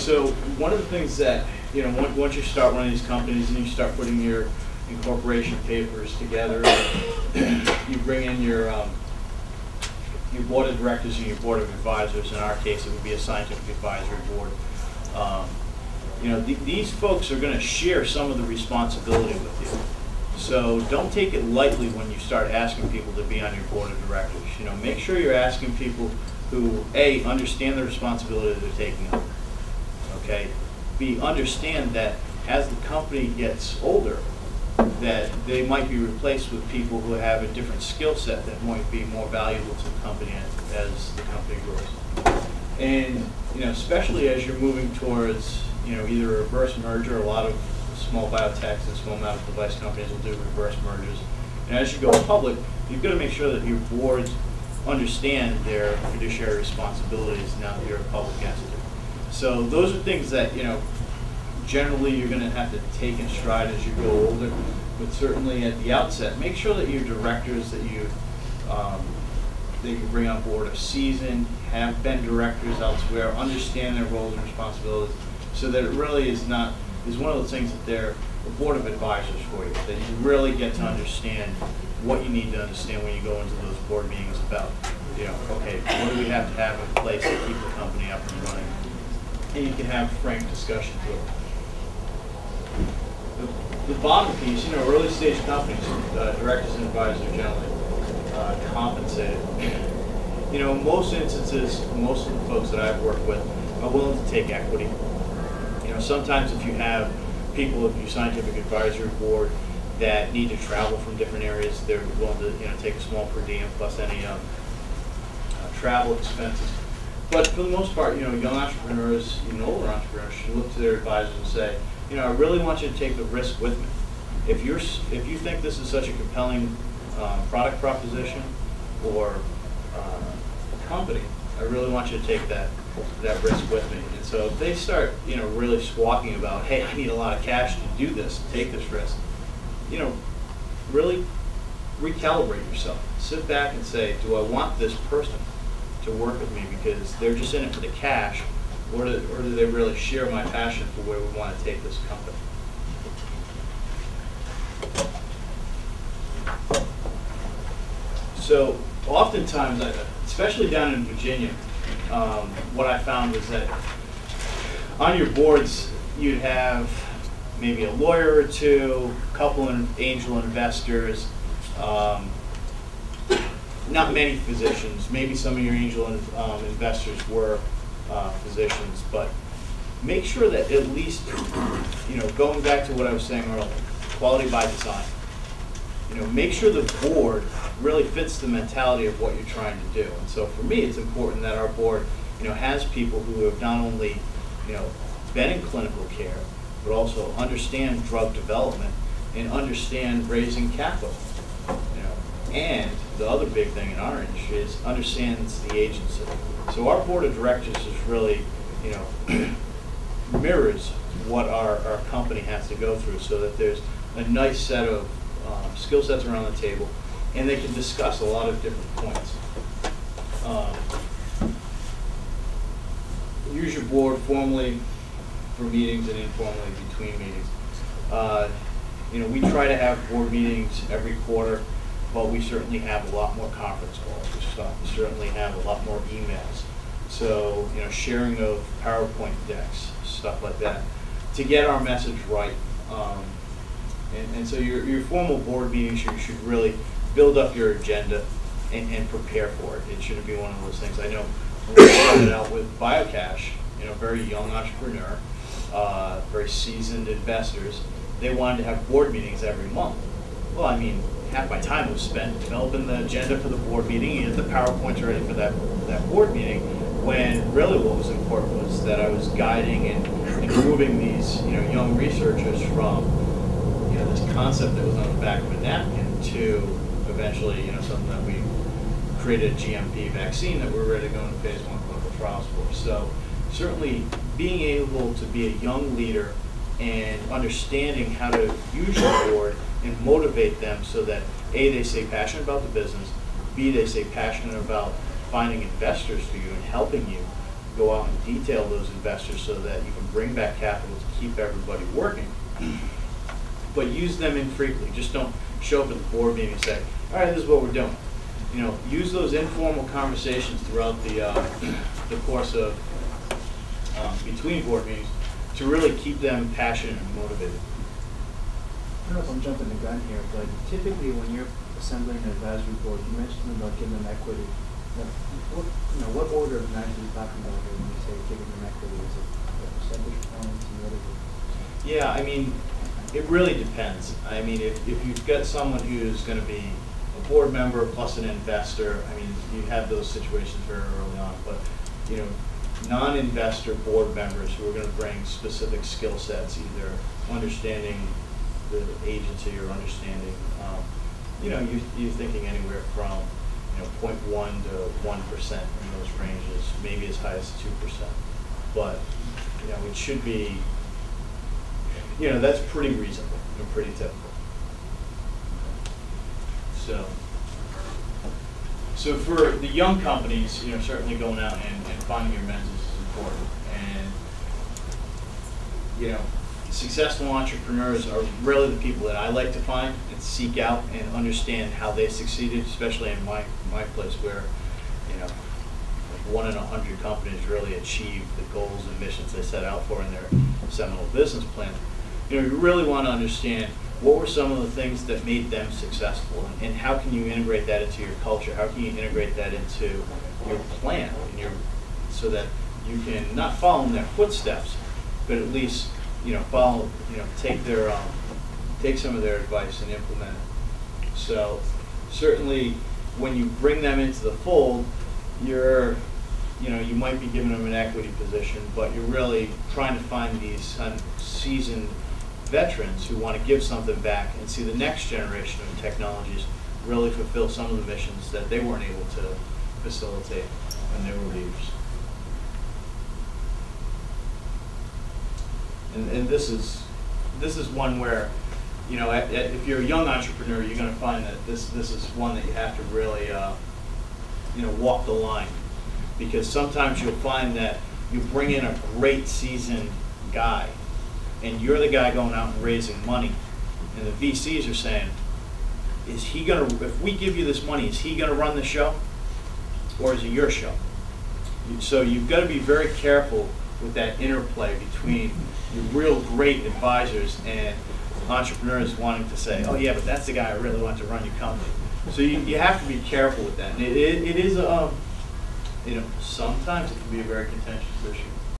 So one of the things that, once you start one of these companies and you start putting your incorporation papers together, you bring in your board of directors and your board of advisors. In our case, it would be a scientific advisory board. These folks are going to share some of the responsibility with you. So don't take it lightly when you start asking people to be on your board of directors. Make sure you're asking people who, A, understand the responsibility they're taking on. Okay? B, understand that as the company gets older, that they might be replaced with people who have a different skill set that might be more valuable to the company as the company grows. And especially as you're moving towards either a reverse merger. A lot of small biotechs and small medical device companies will do reverse mergers. And as you go public, you've got to make sure that your boards understand their fiduciary responsibilities now that you're a public entity. So those are things that generally you're going to have to take in stride as you go older, but certainly at the outset, make sure that your directors that you bring on board are seasoned, have been directors elsewhere, understand their roles and responsibilities, so that it really is one of those things that they're a board of advisors for you, that you really get to understand what you need to understand when you go into those board meetings about, okay, what do we have to have in place to keep the company up and running? And you can have frank discussions with them. The bottom piece, early stage companies, directors and advisors are generally compensated. In most instances, most of the folks that I've worked with are willing to take equity. Sometimes if you have people of your scientific advisory board that need to travel from different areas, they're willing to take a small per diem plus any travel expenses. But for the most part, young entrepreneurs, even older entrepreneurs, should look to their advisors and say, I really want you to take the risk with me. If you think this is such a compelling product proposition or company, I really want you to take that risk with me. And so if they start, really squawking about, hey, I need a lot of cash to do this, take this risk, really recalibrate yourself. Sit back and say, do I want this person to work with me because they're just in it for the cash, or do they really share my passion for where we want to take this company? So oftentimes, especially down in Virginia, what I found was that on your boards, you'd have maybe a lawyer or two, a couple of angel investors, not many physicians. Maybe some of your angel investors were physicians, but make sure that at least, going back to what I was saying earlier, quality by design. Make sure the board really fits the mentality of what you're trying to do. And so for me, it's important that our board, has people who have not only, been in clinical care, but also understand drug development and understand raising capital. And the other big thing in our industry is understands the agency. So our board of directors is really, mirrors what our company has to go through, so that there's a nice set of skill sets around the table, and they can discuss a lot of different points. Use your board formally for meetings and informally between meetings. We try to have board meetings every quarter, but we certainly have a lot more conference calls. We certainly have a lot more emails. So, sharing of PowerPoint decks, stuff like that, to get our message right. And so your formal board meetings, you should really build up your agenda and prepare for it. It shouldn't be one of those things. I know when we started out with BioCash, very young entrepreneur, very seasoned investors, they wanted to have board meetings every month. Well, I mean, half my time was spent developing the agenda for the board meeting and the PowerPoints ready for that board meeting, when really what was important was that I was guiding and moving these young researchers from this concept that was on the back of a napkin to eventually something that we created a GMP vaccine that we're ready to go into phase 1 clinical trials for. So certainly being able to be a young leader and understanding how to use your board and motivate them so that A, they stay passionate about the business, B, they stay passionate about finding investors for you and helping you go out and detail those investors so that you can bring back capital to keep everybody working. But use them infrequently. Just don't show up at the board meeting and say, all right, this is what we're doing. You know, use those informal conversations throughout the course of between board meetings to really keep them passionate and motivated. I don't know if I'm jumping the gun here, but typically when you're assembling an advisory board, you mentioned about giving them equity. What order of magnitude are you talking about here when you say giving them equity? Is it a percentage points and what is it? Yeah, I mean, it really depends. I mean, if you've got someone who's going to be a board member plus an investor, I mean, you have those situations very early on. But, you know, non-investor board members who are going to bring specific skill sets, either understanding the agency or understanding, you know, you're thinking anywhere from, you know, 0.1 to 1% in those ranges, maybe as high as 2%. But, you know, it should be, you know, that's pretty reasonable and pretty typical. So for the young companies, you know, certainly going out and finding your mentors is important. And, you know, successful entrepreneurs are really the people that I like to find and seek out and understand how they succeeded, especially in my place where, you know, like 1 in 100 companies really achieve the goals and missions they set out for in their seminal business plan. You know, you really want to understand what were some of the things that made them successful, and how can you integrate that into your culture? How can you integrate that into your plan, and so that you can not follow in their footsteps, but at least, you know, follow, you know, take some of their advice and implement it. So certainly, when you bring them into the fold, you know, you might be giving them an equity position, but you're really trying to find these seasoned veterans who want to give something back and see the next generation of technologies really fulfill some of the missions that they weren't able to facilitate when they were leaders. And this is one where, you know, if you're a young entrepreneur, you're going to find that this is one that you have to really, you know, walk the line, because sometimes you'll find that you bring in a great seasoned guy, and you're the guy going out and raising money, and the VCs are saying, is he going to, if we give you this money, is he going to run the show, or is it your show? So you've got to be very careful with that interplay between your real great advisors and entrepreneurs wanting to say, oh yeah, but that's the guy I really want to run your company. So you have to be careful with that. And it is, you know, sometimes it can be a very contentious issue.